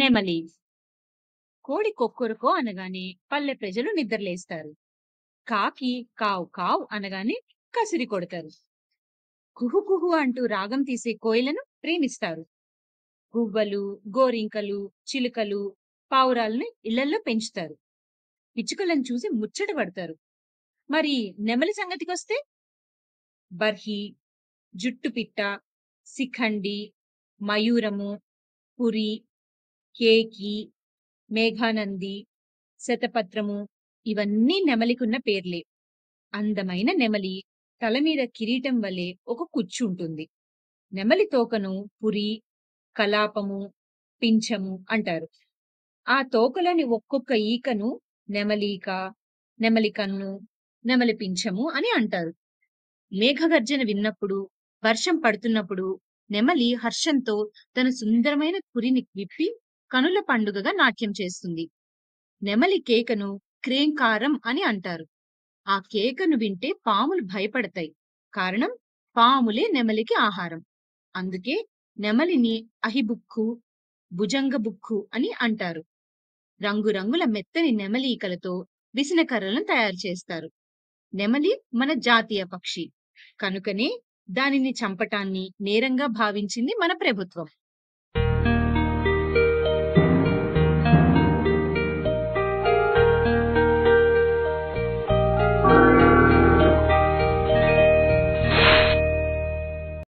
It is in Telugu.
నెమలి. కోడి కొక్కొరకో అనగానే పల్లె ప్రజలు నిద్రలేస్తారు. కాకి కావ్ కావ్ అనగానే కసిరి కొడతారు. కుహు కుహు అంటూ రాగం తీసే కోయిలను ప్రేమిస్తారు. గువ్వలు, గోరింకలు, చిలుకలు, పావురాల్ని ఇళ్లల్లో పెంచుతారు. పిచ్చుకలను చూసి ముచ్చట పడతారు. మరి నెమలి సంగతికొస్తే బర్హి, జుట్టుపిట్ట, శిఖండి, మయూరము, పురి, కేకి, మేఘానంది, శతపత్రము ఇవన్నీ నెమలికున్న పేర్లే. అందమైన నెమలి తల మీద కిరీటం వలె ఒక కుచ్చు ఉంటుంది. నెమలి తోకను పురి, కలాపము, పింఛము అంటారు. ఆ తోకలోని ఒక్కొక్క ఈకను నెమలీక, నెమలి కన్ను, నెమలి పింఛము అని అంటారు. మేఘగర్జన విన్నప్పుడు, వర్షం పడుతున్నప్పుడు నెమలి హర్షంతో తన సుందరమైన పురిని విప్పి కనుల పండుగగా నాట్యం చేస్తుంది. నెమలి కేకను క్రేంకారం అని అంటారు. ఆ కేకను వింటే పాములు భయపడతాయి. కారణం పాములే నెమలికి ఆహారం. అందుకే నెమలిని అహిబుక్కు, భుజంగబుక్కు అని అంటారు. రంగురంగుల మెత్తని నెమలీకలతో విసనకర్రలను తయారు చేస్తారు. నెమలి మన జాతీయ పక్షి. కనుకనే దానిని చంపటాన్ని నేరంగా భావించింది మన ప్రభుత్వం.